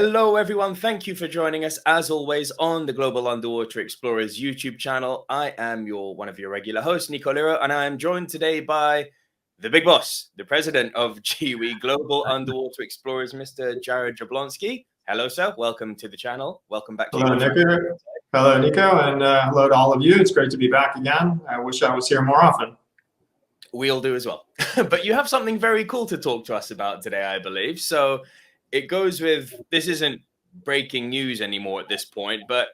Hello, everyone. Thank you for joining us, as always, on the Global Underwater Explorers YouTube channel. I am one of your regular hosts, Nico, and I am joined today by the big boss, the president of GWE Global Underwater Explorers, Mr. Jarrod Jablonski. Hello, sir. Welcome to the channel. Welcome back to Hello, Nico. Hello, Nico, and hello to all of you. It's great to be back again. I wish I was here more often. We'll do as well. But you have something very cool to talk to us about today, I believe. So it goes with, this isn't breaking news anymore at this point, but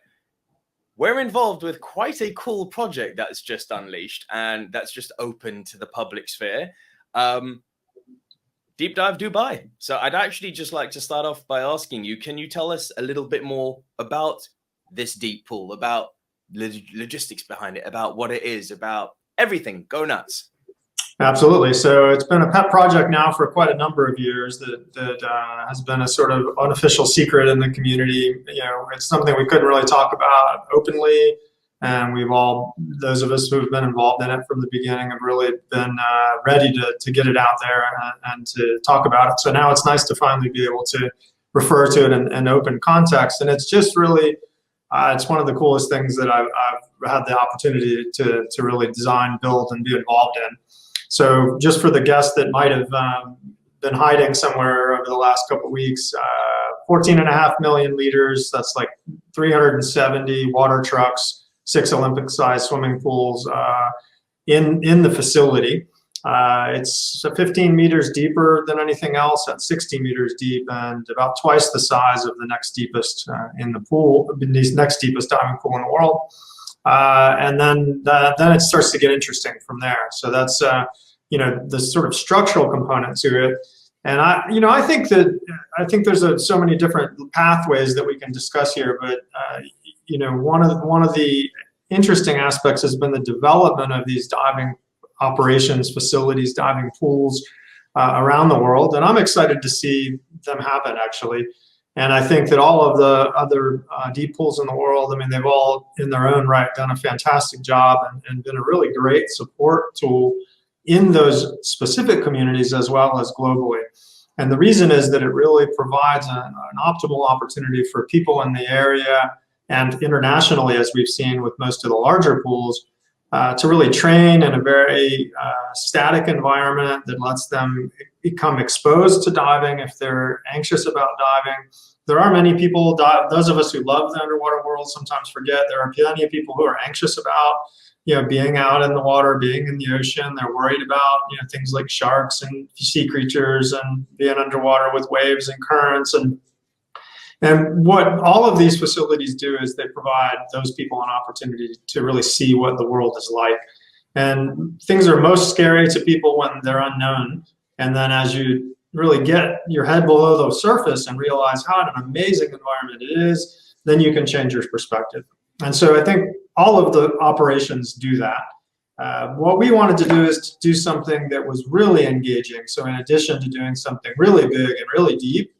we're involved with quite a cool project that's just unleashed and that's just open to the public sphere. Deep Dive Dubai. So I'd actually just like to start off by asking you, can you tell us a little bit more about this deep pool, about logistics behind it, about what it is, about everything? Go nuts. Absolutely. So it's been a pet project now for quite a number of years that has been a sort of unofficial secret in the community. You know, it's something we couldn't really talk about openly, and we've all, those of us who've been involved in it from the beginning, have really been ready to get it out there and to talk about it. So now it's nice to finally be able to refer to it in open context, and it's just really it's one of the coolest things that I've had the opportunity to really design, build, and be involved in. So just for the guests that might have been hiding somewhere over the last couple of weeks, 14.5 million liters, that's like 370 water trucks, 6 Olympic-sized swimming pools in the facility. It's 15 meters deeper than anything else, at 60 meters deep, and about twice the size of the next deepest in the pool, the next deepest diving pool in the world. And then it starts to get interesting from there. So that's the sort of structural component to it. And I think there's so many different pathways that we can discuss here. But one of the interesting aspects has been the development of these diving operations, facilities, diving pools around the world. And I'm excited to see them happen, actually. And I think that all of the other deep pools in the world, I mean, they've all in their own right done a fantastic job and been a really great support tool in those specific communities as well as globally. And the reason is that it really provides an optimal opportunity for people in the area and internationally, as we've seen with most of the larger pools, to really train in a very static environment that lets them become exposed to diving if they're anxious about diving. There are many people, those of us who love the underwater world sometimes forget there are plenty of people who are anxious about being out in the water, being in the ocean. They're worried about things like sharks and sea creatures and being underwater with waves and currents. And what all of these facilities do is they provide those people an opportunity to really see what the world is like. And things are most scary to people when they're unknown. And then as you really get your head below the surface and realize how an amazing environment it is, then you can change your perspective. And so I think all of the operations do that. What we wanted to do is to do something that was really engaging. So in addition to doing something really big and really deep,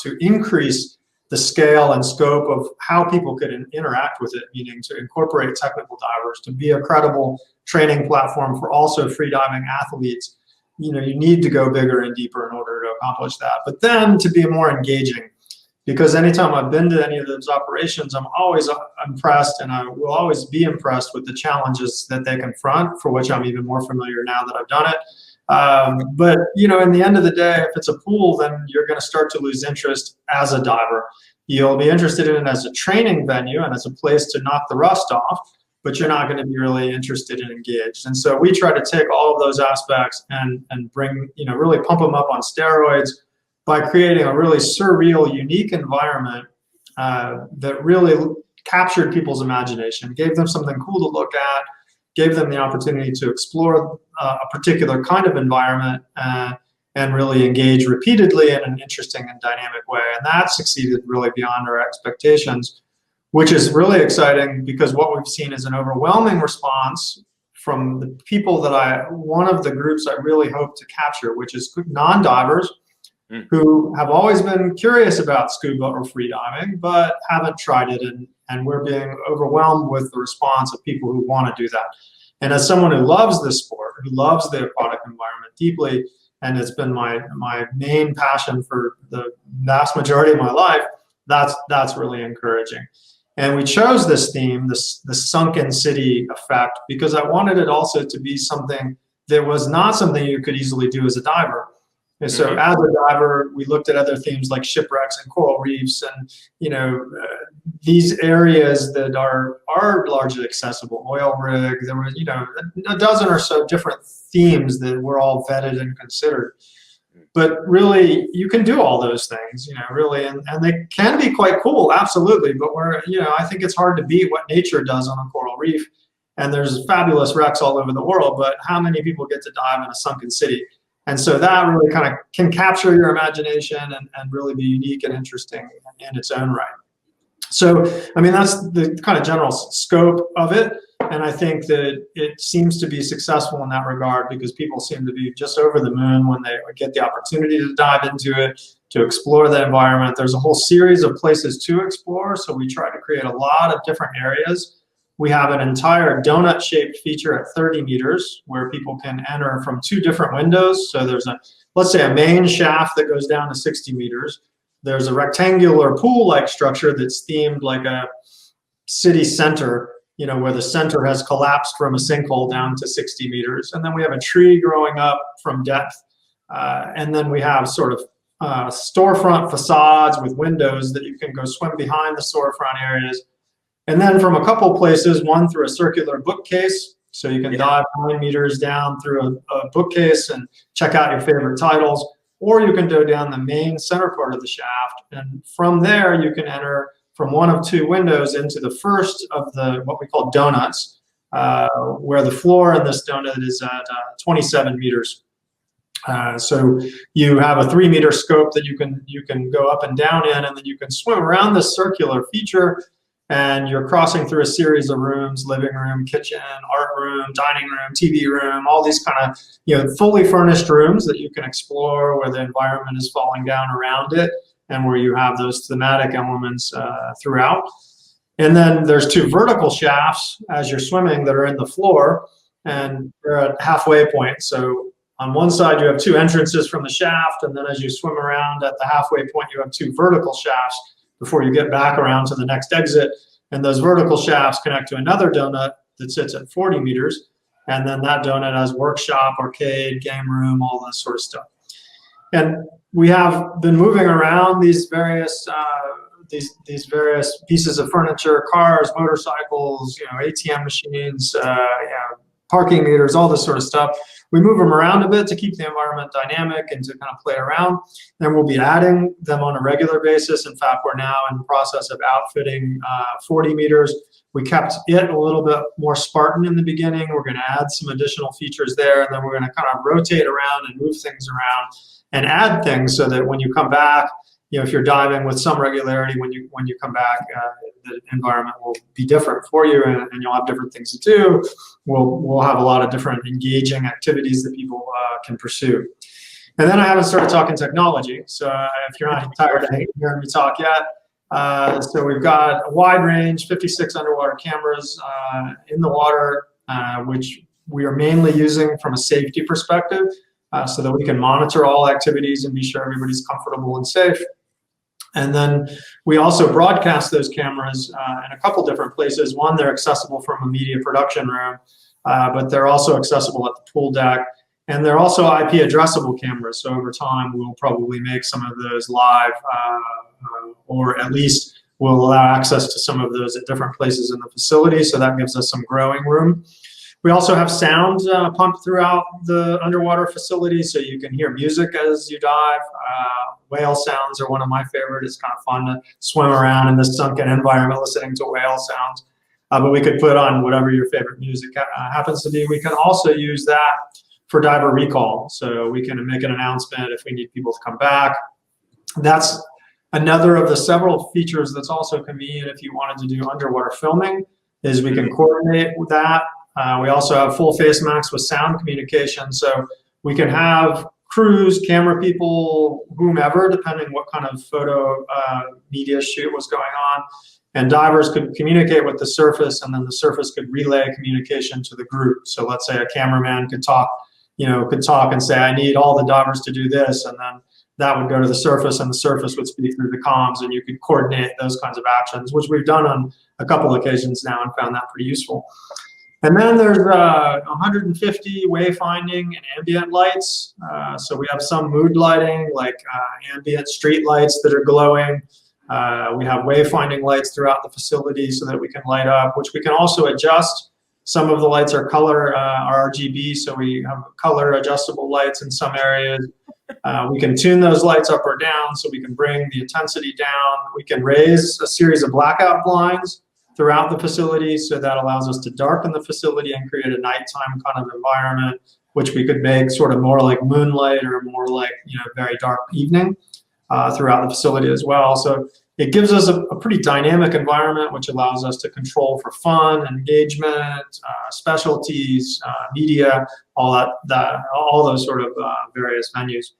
to increase the scale and scope of how people could interact with it, meaning to incorporate technical divers, to be a credible training platform for also freediving athletes. You need to go bigger and deeper in order to accomplish that. But then to be more engaging, because anytime I've been to any of those operations, I'm always impressed, and I will always be impressed with the challenges that they confront, for which I'm even more familiar now that I've done it. But in the end of the day, if it's a pool, then you're going to start to lose interest as a diver. You'll be interested in it as a training venue and as a place to knock the rust off, but you're not going to be really interested and engaged. And so we try to take all of those aspects and bring, really pump them up on steroids by creating a really surreal, unique environment that really captured people's imagination, gave them something cool to look at, gave them the opportunity to explore a particular kind of environment and really engage repeatedly in an interesting and dynamic way. And that succeeded really beyond our expectations, which is really exciting because what we've seen is an overwhelming response from the people one of the groups I really hope to capture, which is non-divers who have always been curious about scuba or freediving, but haven't tried it. And we're being overwhelmed with the response of people who want to do that. And as someone who loves this sport, who loves the aquatic environment deeply, and it's been my main passion for the vast majority of my life, that's really encouraging. And we chose this theme, the sunken city effect, because I wanted it also to be something that was not something you could easily do as a diver. And so as a diver, we looked at other themes like shipwrecks and coral reefs and, these areas that are largely accessible, oil rig. There were, a dozen or so different themes that were all vetted and considered. But really, you can do all those things, really, and they can be quite cool, absolutely. But I think it's hard to beat what nature does on a coral reef. And there's fabulous wrecks all over the world, but how many people get to dive in a sunken city? And so that really kind of can capture your imagination and really be unique and interesting in its own right. So, that's the kind of general scope of it. And I think that it seems to be successful in that regard because people seem to be just over the moon when they get the opportunity to dive into it, to explore the environment. There's a whole series of places to explore. So we try to create a lot of different areas. We have an entire donut-shaped feature at 30 meters where people can enter from 2 different windows. So there's let's say a main shaft that goes down to 60 meters. There's a rectangular pool-like structure that's themed like a city center, where the center has collapsed from a sinkhole down to 60 meters. And then we have a tree growing up from depth. And then we have sort of storefront facades with windows that you can go swim behind the storefront areas. And then from a couple places, one through a circular bookcase. So you can dive 9 meters down through a bookcase and check out your favorite titles. Or you can go down the main center part of the shaft. And from there, you can enter from one of 2 windows into the first of the what we call donuts, where the floor in this donut is at 27 meters. So you have a 3-meter scope that you can go up and down in, and then you can swim around this circular feature. And you're crossing through a series of rooms: living room, kitchen, art room, dining room, TV room, all these kind of fully furnished rooms that you can explore where the environment is falling down around it and where you have those thematic elements throughout. And then there's 2 vertical shafts as you're swimming that are in the floor, and they're at halfway point. So on one side you have 2 entrances from the shaft, and then as you swim around at the halfway point you have 2 vertical shafts before you get back around to the next exit. And those vertical shafts connect to another donut that sits at 40 meters. And then that donut has workshop, arcade, game room, all this sort of stuff. And we have been moving around these various various pieces of furniture: cars, motorcycles, ATM machines, parking meters, all this sort of stuff. We move them around a bit to keep the environment dynamic and to kind of play around. Then we'll be adding them on a regular basis. In fact, we're now in the process of outfitting 40 meters. We kept it a little bit more Spartan in the beginning. We're going to add some additional features there, and then we're going to kind of rotate around and move things around and add things so that when you come back, if you're diving with some regularity, when you come back, the environment will be different for you, and you'll have different things to do. We'll have a lot of different engaging activities that people can pursue. And then I haven't started talking technology, so if you're not tired of hearing me talk yet, so we've got a wide range, 56 underwater cameras in the water, which we are mainly using from a safety perspective, so that we can monitor all activities and be sure everybody's comfortable and safe. And then we also broadcast those cameras in a couple different places. One, they're accessible from a media production room, but they're also accessible at the pool deck. And they're also IP addressable cameras. So over time, we'll probably make some of those live, or at least we'll allow access to some of those at different places in the facility. So that gives us some growing room. We also have sound pumped throughout the underwater facility, so you can hear music as you dive. Whale sounds are one of my favorite. It's kind of fun to swim around in this sunken environment listening to whale sounds. But we could put on whatever your favorite music happens to be. We can also use that for diver recall. So we can make an announcement if we need people to come back. That's another of the several features that's also convenient if you wanted to do underwater filming, is we can coordinate with that. We also have full face masks with sound communication, so we can have crews, camera people, whomever, depending what kind of photo media shoot was going on, and divers could communicate with the surface, and then the surface could relay communication to the group. So let's say a cameraman could talk, could talk and say, I need all the divers to do this, and then that would go to the surface, and the surface would speak through the comms, and you could coordinate those kinds of actions, which we've done on a couple occasions now and found that pretty useful. And then there's 150 wayfinding and ambient lights. So we have some mood lighting, like ambient street lights that are glowing. We have wayfinding lights throughout the facility so that we can light up, which we can also adjust. Some of the lights are color RGB, so we have color adjustable lights in some areas. We can tune those lights up or down, so we can bring the intensity down. We can raise a series of blackout blinds throughout the facility, so that allows us to darken the facility and create a nighttime kind of environment, which we could make sort of more like moonlight or more like very dark evening throughout the facility as well. So it gives us a pretty dynamic environment, which allows us to control for fun, engagement, specialties, media, all those sort of various venues.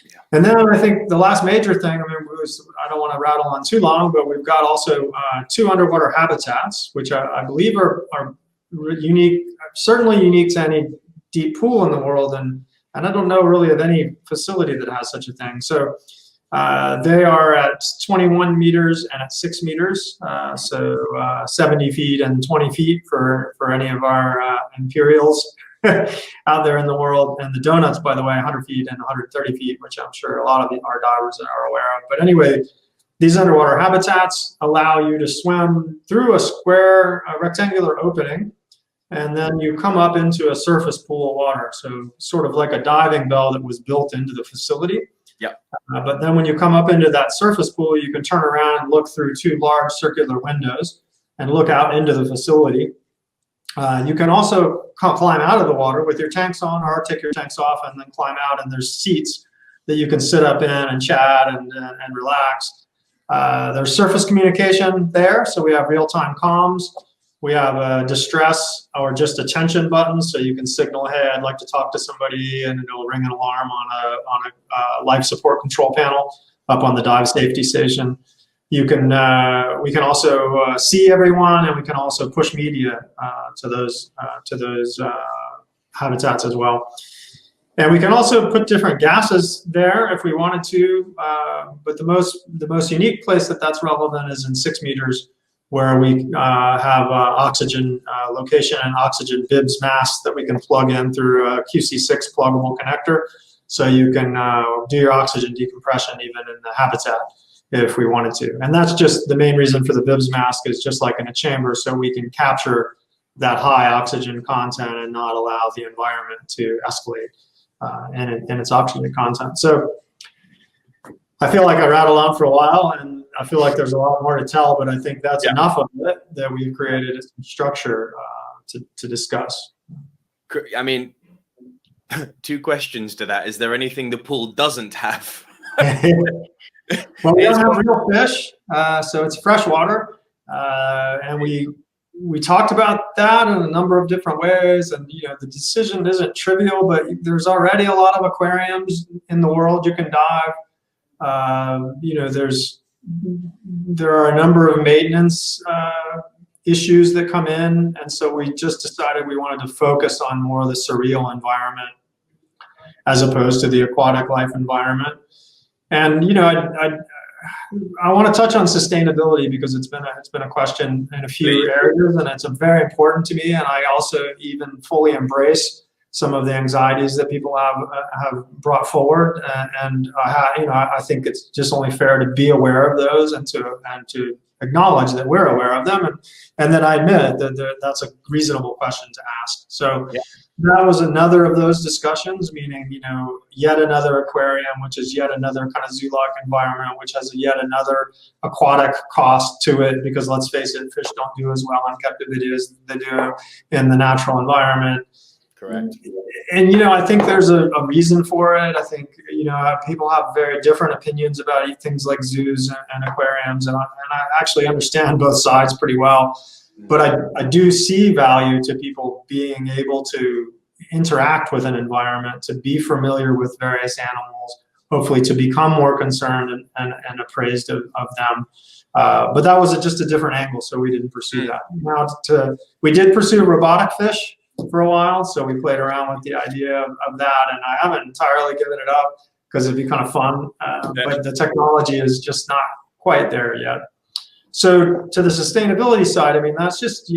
Yeah. And then I think the last major thing, I don't want to rattle on too long, but we've got also 2 underwater habitats, which I believe are unique, certainly unique to any deep pool in the world, and I don't know really of any facility that has such a thing. So they are at 21 meters and at 6 meters, so 70 feet and 20 feet for any of our Imperials out there in the world. And the donuts, by the way, 100 feet and 130 feet, which I'm sure a lot of our divers are aware of. But anyway, these underwater habitats allow you to swim through a rectangular opening, and then you come up into a surface pool of water. So sort of like a diving bell that was built into the facility. Yeah. But then when you come up into that surface pool, you can turn around and look through 2 large circular windows and look out into the facility. You can also climb out of the water with your tanks on, or take your tanks off and then climb out, and there's seats that you can sit up in and chat and relax. There's surface communication there, so we have real-time comms. We have a distress or just attention button, so you can signal, hey, I'd like to talk to somebody, and it'll ring an alarm on a life support control panel up on the dive safety station. We can also see everyone, and we can also push media to those habitats as well. And we can also put different gases there if we wanted to. But the most unique place that's relevant is in 6 meters, where we have oxygen location and oxygen bibs masks that we can plug in through a QC6 pluggable connector. So you can do your oxygen decompression even in the habitat if we wanted to. And that's just the main reason for the bibs mask, is just like in a chamber, so we can capture that high oxygen content and not allow the environment to escalate in its oxygen content. So I feel like I rattled on for a while, and I feel like there's a lot more to tell, but I think that's enough of it that we've created some structure to discuss. I mean, 2 questions to that. Is there anything the pool doesn't have? Well, we don't have real fish, so it's fresh water, and we talked about that in a number of different ways, and the decision isn't trivial, but there's already a lot of aquariums in the world you can dive. There are a number of maintenance issues that come in, and so we just decided we wanted to focus on more of the surreal environment as opposed to the aquatic life environment. And I want to touch on sustainability, because it's been a question in a few areas, and it's very important to me. And I also even fully embrace some of the anxieties that people have brought forward, and I think it's just only fair to be aware of those and to acknowledge that we're aware of them, and then I admit that that's a reasonable question to ask. So that was another of those discussions, meaning yet another aquarium, which is yet another kind of zoo-like environment, which has yet another aquatic cost to it, because let's face it, fish don't do as well in captivity as they do in the natural environment. Correct. And I think there's a reason for it. I think people have very different opinions about things like zoos and aquariums, and I actually understand both sides pretty well. But I do see value to people being able to interact with an environment, to be familiar with various animals, hopefully to become more concerned and appraised of them. But that was just a different angle, so we didn't pursue that. Now, we did pursue robotic fish. for a while. So we played around with the idea of that, and I haven't entirely given it up because it'd be kind of fun, but the technology is just not quite there yet. So to the sustainability side, I mean, that's just,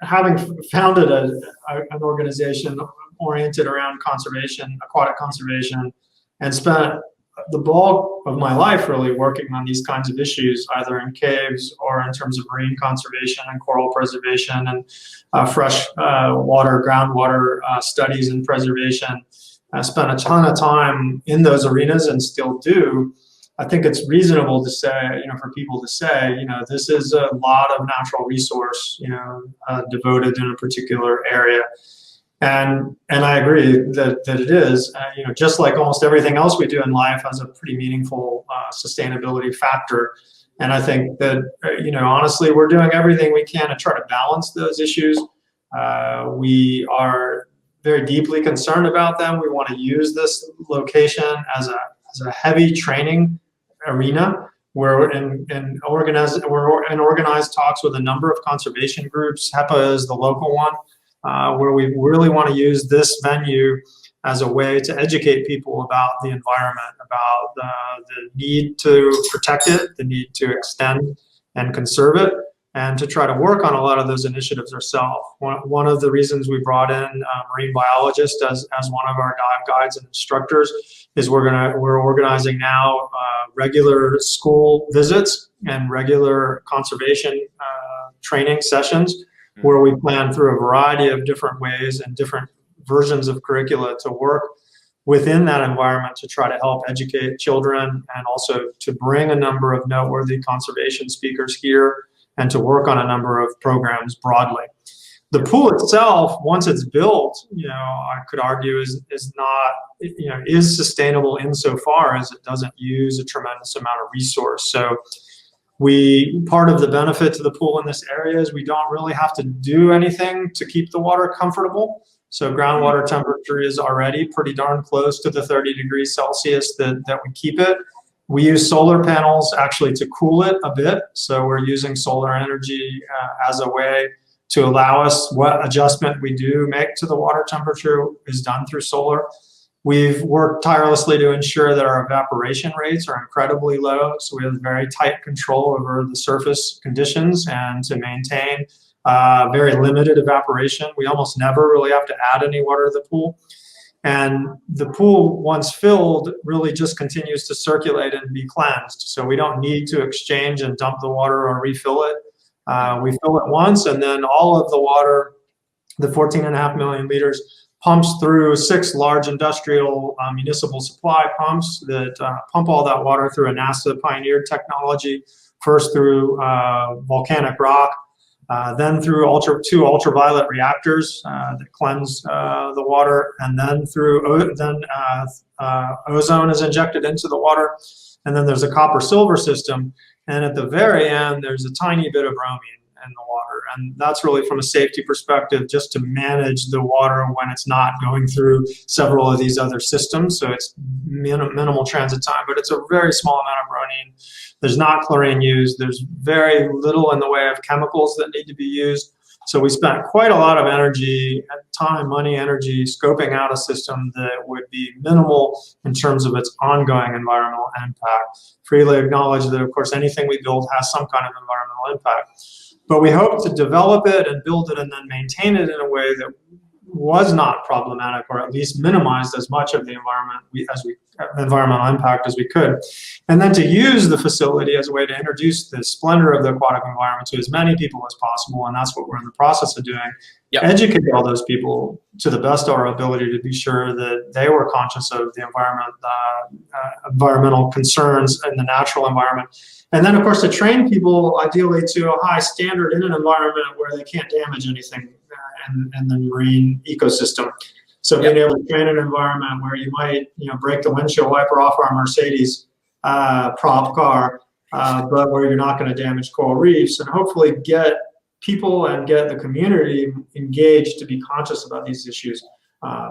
having founded an organization oriented around conservation, aquatic conservation, and spent the bulk of my life really working on these kinds of issues, either in caves or in terms of marine conservation and coral preservation and fresh water, groundwater studies and preservation. I spent a ton of time in those arenas and still do. I think it's reasonable to say, for people to say, this is a lot of natural resource, devoted in a particular area. And I agree that it is, just like almost everything else we do in life has a pretty meaningful sustainability factor. And I think that, honestly, we're doing everything we can to try to balance those issues. We are very deeply concerned about them. We want to use this location as a heavy training arena. We're in organized talks with a number of conservation groups. HEPA is the local one, where we really want to use this venue as a way to educate people about the environment, about the need to protect it, the need to extend and conserve it, and to try to work on a lot of those initiatives ourselves. One of the reasons we brought in a marine biologist as one of our dive guides and instructors is we're organizing now regular school visits and regular conservation training sessions, where we plan through a variety of different ways and different versions of curricula to work within that environment to try to help educate children, and also to bring a number of noteworthy conservation speakers here and to work on a number of programs broadly. The pool itself, once it's built, I could argue is sustainable insofar as it doesn't use a tremendous amount of resource. So part of the benefit to the pool in this area is we don't really have to do anything to keep the water comfortable. So groundwater temperature is already pretty darn close to the 30 degrees Celsius that we keep it. We use solar panels actually to cool it a bit. So we're using solar energy as a way to allow us, what adjustment we do make to the water temperature is done through solar. We've worked tirelessly to ensure that our evaporation rates are incredibly low. So we have very tight control over the surface conditions and to maintain very limited evaporation. We almost never really have to add any water to the pool. And the pool, once filled, really just continues to circulate and be cleansed. So we don't need to exchange and dump the water or refill it. We fill it once, and then all of the water, the 14.5 million liters, pumps through 6 large industrial municipal supply pumps that pump all that water through a NASA pioneered technology, first through volcanic rock, then through 2 ultraviolet reactors that cleanse the water, and then ozone is injected into the water, and then there's a copper-silver system, and at the very end there's a tiny bit of bromine in the water, and that's really from a safety perspective, just to manage the water when it's not going through several of these other systems. So it's minimal transit time, but it's a very small amount of bromine. There's not chlorine used. There's very little in the way of chemicals that need to be used. So we spent quite a lot of energy, time, money, energy, scoping out a system that would be minimal in terms of its ongoing environmental impact. Freely acknowledge that, of course, anything we build has some kind of environmental impact. But we hope to develop it and build it and then maintain it in a way that was not problematic, or at least minimized as much of the environmental impact as we could. And then to use the facility as a way to introduce the splendor of the aquatic environment to as many people as possible, and that's what we're in the process of doing. Yep. Educate all those people to the best of our ability to be sure that they were conscious of the environmental concerns in the natural environment. And then, of course, to train people ideally to a high standard in an environment where they can't damage anything in the marine ecosystem. So being able to train an environment where you might, break the windshield wiper off our Mercedes prop car, but where you're not going to damage coral reefs, and hopefully get people and get the community engaged to be conscious about these issues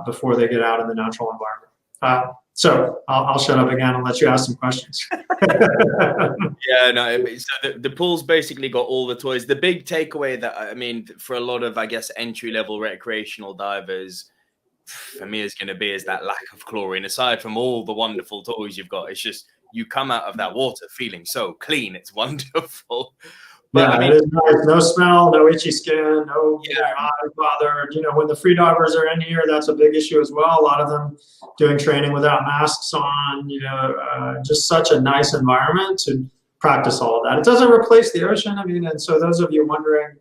before they get out in the natural environment. So I'll shut up again and let you ask some questions. Yeah, no. So the pool's basically got all the toys. The big takeaway that, I mean, for a lot of, I guess, entry-level recreational divers, for me, is going to be is that lack of chlorine. Aside from all the wonderful toys you've got, it's just you come out of that water feeling so clean. It's wonderful. But Yeah, I mean, it is nice. No smell, no itchy skin, no yeah, eye bothered. You know, when the free divers are in here, that's a big issue as well. A lot of them doing training without masks on. You know, just such a nice environment to practice all of that. It doesn't replace the ocean. I mean, and so those of you wondering,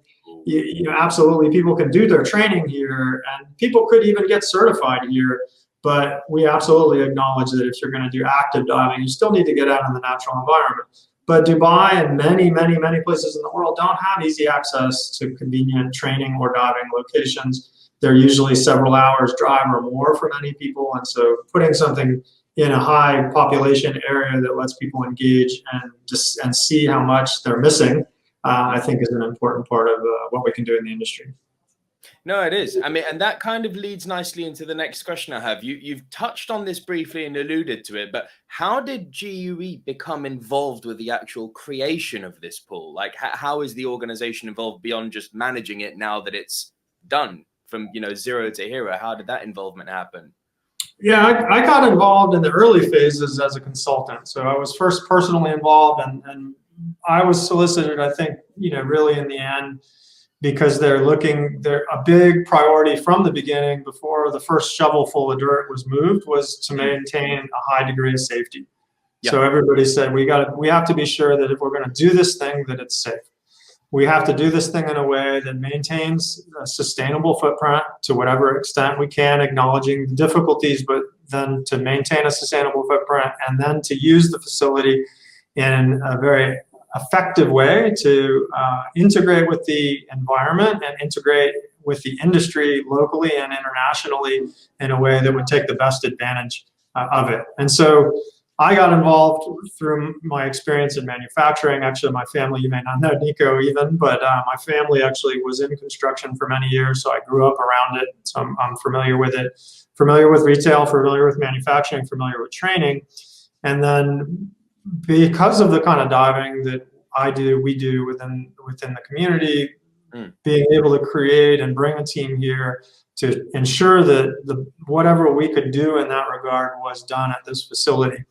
you know, absolutely, people can do their training here, and people could even get certified here. But we absolutely acknowledge that if you're going to do active diving, you still need to get out in the natural environment. But Dubai and many, many, many places in the world don't have easy access to convenient training or diving locations. They're usually several hours drive or more for many people. And so putting something in a high population area that lets people engage and see how much they're missing, I think is an important part of what we can do in the industry. No, it is. I mean, and that kind of leads nicely into the next question I have. You've touched on this briefly and alluded to it, but how did GUE become involved with the actual creation of this pool? Like, how is the organization involved beyond just managing it now that it's done from, you know, zero to hero? How did that involvement happen? Yeah, I got involved in the early phases as a consultant. So I was first personally involved, and I was solicited, I think, you know, really in the end, because they're a big priority from the beginning, before the first shovelful of dirt was moved, was to maintain a high degree of safety. Yep. So everybody said, we have to be sure that if we're going to do this thing, that it's safe. We have to do this thing in a way that maintains a sustainable footprint to whatever extent we can, acknowledging the difficulties, but then to maintain a sustainable footprint, and then to use the facility in a very effective way to integrate with the environment and integrate with the industry locally and internationally in a way that would take the best advantage of it. And so I got involved through my experience in manufacturing. Actually, my family, you may not know Nico even, but my family actually was in construction for many years, so I grew up around it. So I'm familiar with it, familiar with retail, familiar with manufacturing, familiar with training. And then because of the kind of diving that we do within the community, being able to create and bring a team here to ensure that whatever we could do in that regard was done at this facility.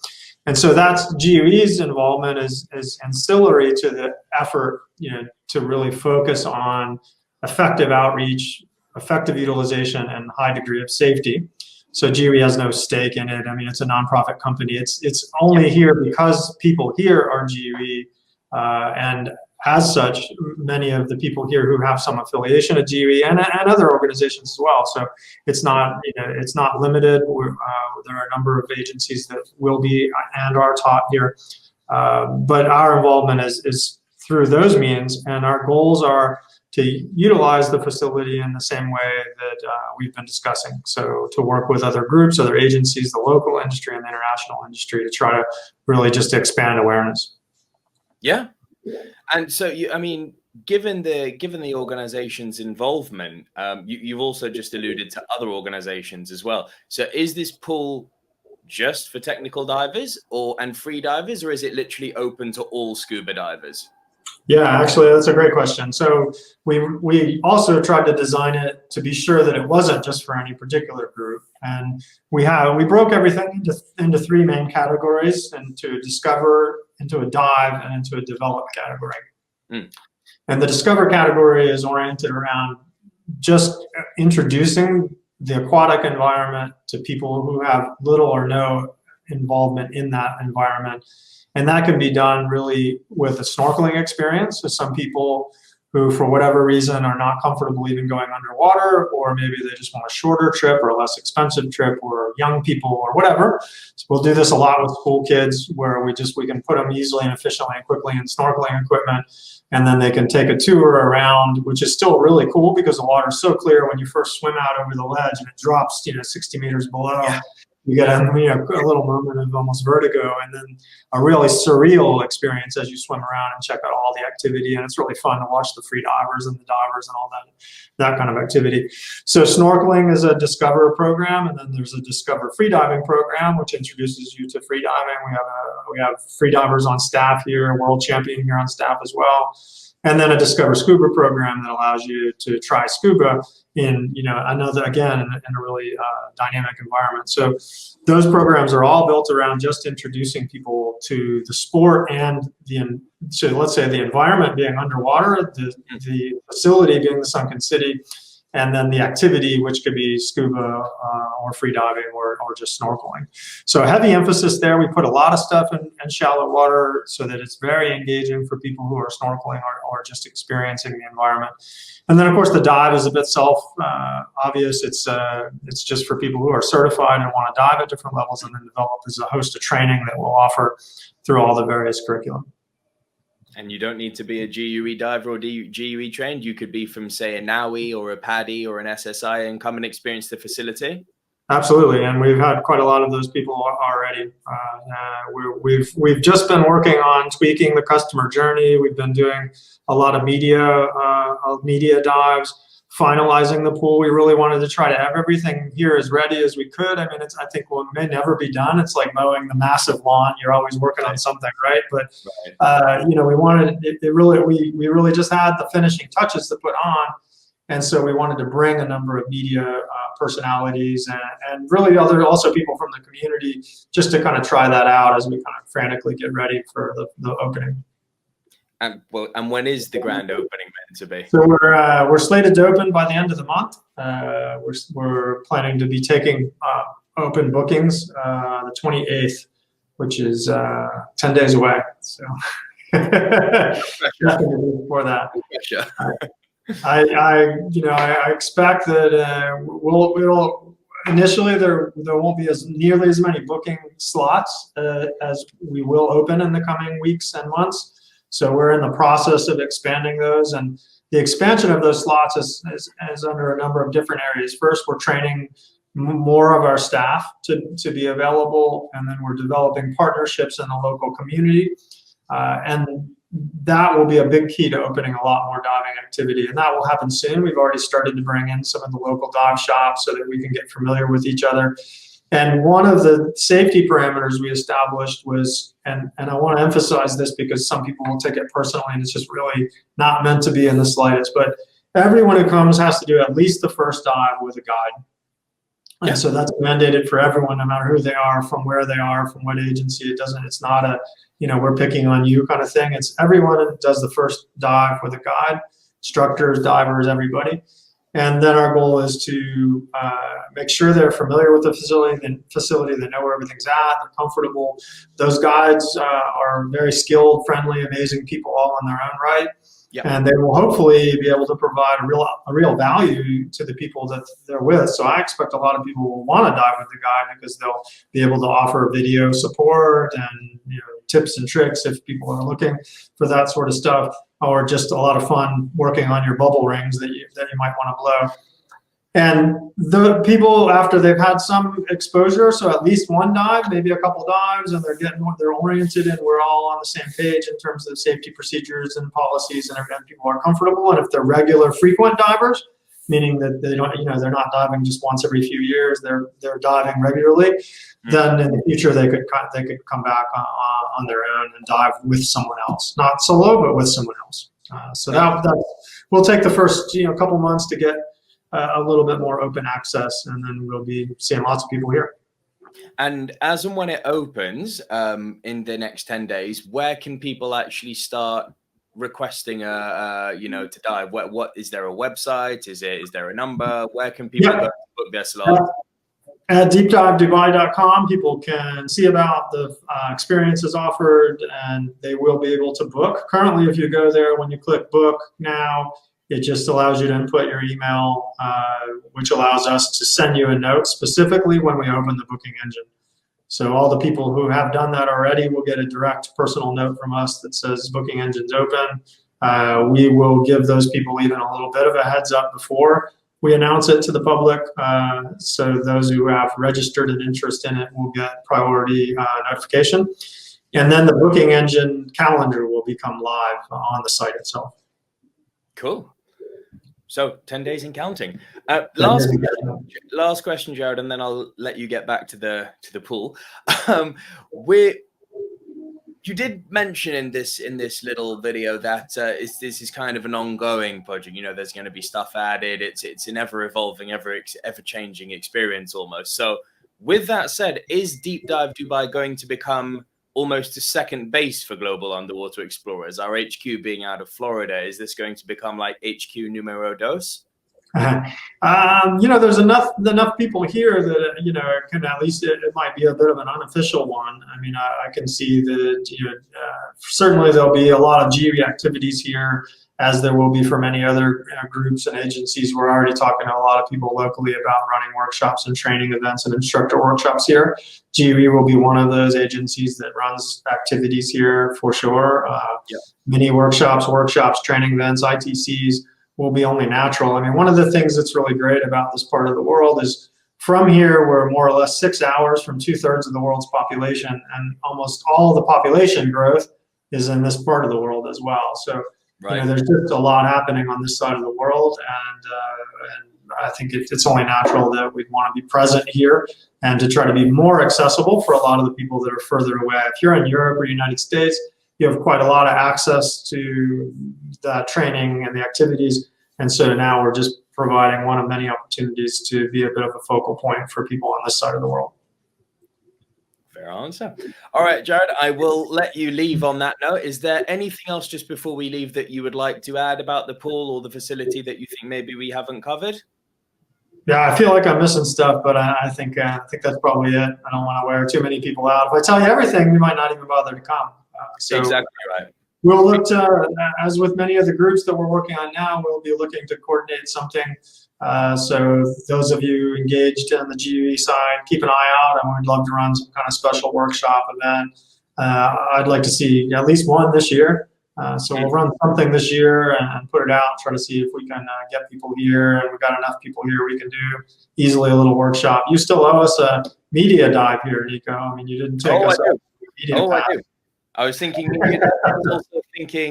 And so that's GUE's involvement is ancillary to the effort, you know, to really focus on effective outreach, effective utilization, and high degree of safety. So GUE has no stake in it. I mean, it's a nonprofit company. It's only here because people here are GUE, and as such, many of the people here who have some affiliation at GUE and other organizations as well. So it's not, you know, it's not limited. There are a number of agencies that will be and are taught here, but our involvement is through those means, and our goals are to utilize the facility in the same way that we've been discussing. So to work with other groups, other agencies, the local industry and the international industry, to try to really just expand awareness. Yeah. And so, I mean, given the organization's involvement, you've also just alluded to other organizations as well. So is this pool just for technical divers and free divers, or is it literally open to all scuba divers? Yeah, actually, that's a great question. So we also tried to design it to be sure that it wasn't just for any particular group. And we broke everything into three main categories: into a discover, into a dive, and into a develop category. And the discover category is oriented around just introducing the aquatic environment to people who have little or no involvement in that environment. And that can be done really with a snorkeling experience. So some people who, for whatever reason, are not comfortable even going underwater, or maybe they just want a shorter trip or a less expensive trip, or young people or whatever. So we'll do this a lot with school kids, where we can put them easily and efficiently and quickly in snorkeling equipment, and then they can take a tour around, which is still really cool because the water's so clear when you first swim out over the ledge and it drops, 60 meters below. Yeah. You get a little moment of almost vertigo, and then a really surreal experience as you swim around and check out all the activity. And it's really fun to watch the free divers and the divers and all that kind of activity. So snorkeling is a Discover program, and then there's a Discover freediving program, which introduces you to freediving. We have free divers on staff here, a world champion here on staff as well. And then a Discover Scuba program that allows you to try scuba in, another, again, in a really dynamic environment. So those programs are all built around just introducing people to the sport and so let's say the environment being underwater, the facility being the sunken city, and then the activity, which could be scuba or free diving or just snorkeling. So heavy emphasis there. We put a lot of stuff in shallow water so that it's very engaging for people who are snorkeling or just experiencing the environment. And then, of course, the dive is a bit obvious. It's just for people who are certified and want to dive at different levels, and then develop as a host of training that we'll offer through all the various curriculum. And you don't need to be a GUE diver or GUE trained. You could be from, say, a NAUI or a PADI or an SSI and come and experience the facility. Absolutely, and we've had quite a lot of those people already. We've just been working on tweaking the customer journey. We've been doing a lot of media dives, finalizing the pool. We really wanted to try to have everything here as ready as we could. I mean, I think it may never be done. It's like mowing the massive lawn. You're always working on something, right? But we wanted it really. We really just had the finishing touches to put on. And so we wanted to bring a number of media personalities and really also people from the community just to kind of try that out as we kind of frantically get ready for the opening. And when is the grand opening meant to be? So we're slated to open by the end of the month. We're planning to be taking open bookings the 28th, which is 10 days away. So nothing before that. I expect that we'll initially there won't be nearly as many booking slots as we will open in the coming weeks and months. So we're in the process of expanding those, and the expansion of those slots is under a number of different areas. First, we're training more of our staff to be available, and then we're developing partnerships in the local community, and that will be a big key to opening a lot more diving activity, and that will happen soon. We've already started to bring in some of the local dive shops so that we can get familiar with each other. And one of the safety parameters we established was, and I want to emphasize this because some people will take it personally and it's just really not meant to be in the slightest, but everyone who comes has to do at least the first dive with a guide. And so that's mandated for everyone, no matter who they are, from where they are, from what agency. It's not a, we're picking on you kind of thing. It's everyone does the first dive with a guide, instructors, divers, everybody. And then our goal is to make sure they're familiar with the facility, they know where everything's at, they're comfortable. Those guides are very skilled, friendly, amazing people all in their own right. Yep. And they will hopefully be able to provide a real value to the people that they're with. So I expect a lot of people will want to dive with the guide because they'll be able to offer video support and tips and tricks if people are looking for that sort of stuff, or just a lot of fun working on your bubble rings that you might want to blow. And the people, after they've had some exposure, so at least one dive, maybe a couple dives, and they're oriented, and we're all on the same page in terms of safety procedures and policies, and people are comfortable. And if they're regular, frequent divers, meaning that they don't, they're not diving just once every few years, they're diving regularly, then in the future they could come back on their own and dive with someone else, not solo, but with someone else. So that will take the first couple months to get a little bit more open access, and then we'll be seeing lots of people here. And as and when it opens in the next 10 days, where can people actually start requesting to dive? What is there a website? Is there a number? Where can people go to book their slot? At deepdivedubai.com, people can see about the experiences offered, and they will be able to book. Currently, if you go there, when you click book now, it just allows you to input your email, which allows us to send you a note specifically when we open the booking engine. So all the people who have done that already will get a direct personal note from us that says booking engine's open. We will give those people even a little bit of a heads up before we announce it to the public. So those who have registered an interest in it will get priority notification. And then the booking engine calendar will become live on the site itself. Cool. So 10 days and counting. Last question, Jarrod, and then I'll let you get back to the pool. You did mention in this little video that this is kind of an ongoing project. You know, there's going to be stuff added. It's an ever evolving, ever changing experience almost. So with that said, is Deep Dive Dubai going to become almost a second base for global underwater explorers? Our HQ being out of Florida, is this going to become like HQ numero dos? You know, there's enough people here that, you know, it can at least, it might be a bit of an unofficial one. I mean, I can see that, you know, certainly there'll be a lot of GE activities here, as there will be for many other groups and agencies. We're already talking to a lot of people locally about running workshops and training events and instructor workshops here. GE will be one of those agencies that runs activities here for sure. Mini workshops, training events, ITCs will be only natural. I mean, one of the things that's really great about this part of the world is from here, we're more or less 6 hours from 2/3 of the world's population, and almost all the population growth is in this part of the world as well. So, you know, there's just a lot happening on this side of the world, and I think it's only natural that we'd want to be present here and to try to be more accessible for a lot of the people that are further away. If you're in Europe or United States, you have quite a lot of access to the training and the activities. And so now we're just providing one of many opportunities to be a bit of a focal point for people on this side of the world. Fair answer. All right, Jarrod, I will let you leave on that note. Is there anything else just before we leave that you would like to add about the pool or the facility that you think maybe we haven't covered? Yeah, I feel like I'm missing stuff, but I think that's probably it. I don't want to wear too many people out. If I tell you everything, you might not even bother to come. So exactly right. We'll look to, as with many of the groups that we're working on now, we'll be looking to coordinate something. So those of you engaged on the GUE side, keep an eye out, and we'd love to run some kind of special workshop event. I'd like to see at least one this year. So we'll run something this year and put it out, try to see if we can get people here. And we've got enough people here, we can do easily a little workshop. You still owe us a media dive here, Nico. I mean, you didn't take us out. I do. I was thinking,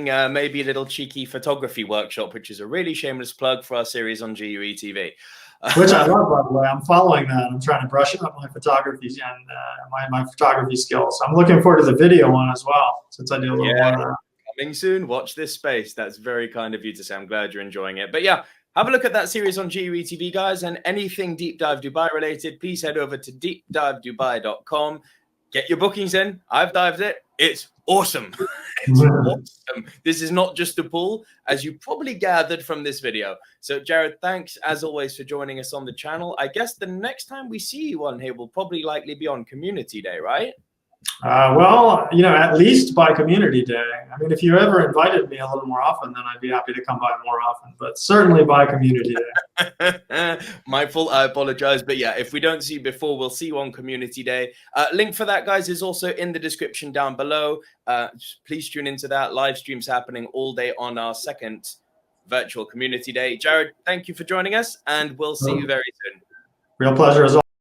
maybe a little cheeky photography workshop, which is a really shameless plug for our series on GUE TV. Which I love, by the way. I'm following that. I'm trying to brush up my photography and my photography skills. I'm looking forward to the video one as well, since I do a little more of that. Coming soon. Watch this space. That's very kind of you to say. I'm glad you're enjoying it. But yeah, have a look at that series on GUE TV, guys. And anything Deep Dive Dubai related, please head over to deepdivedubai.com. Get your bookings in. I've dived it. It's awesome. It's awesome. This is not just a pool, as you probably gathered from this video. So, Jarrod, thanks as always for joining us on the channel. I guess the next time we see you on here will probably likely be on Community Day, right? Well, you know, at least by Community Day. I mean, if you ever invited me a little more often, then I'd be happy to come by more often, but certainly by Community Day. My fault, I apologize. But yeah, if we don't see you before, we'll see you on Community Day. Link for that, guys, is also in the description down below. Please tune into that. Live streams happening all day on our second virtual Community Day. Jarrod, thank you for joining us, and we'll see you very soon. Real pleasure as always.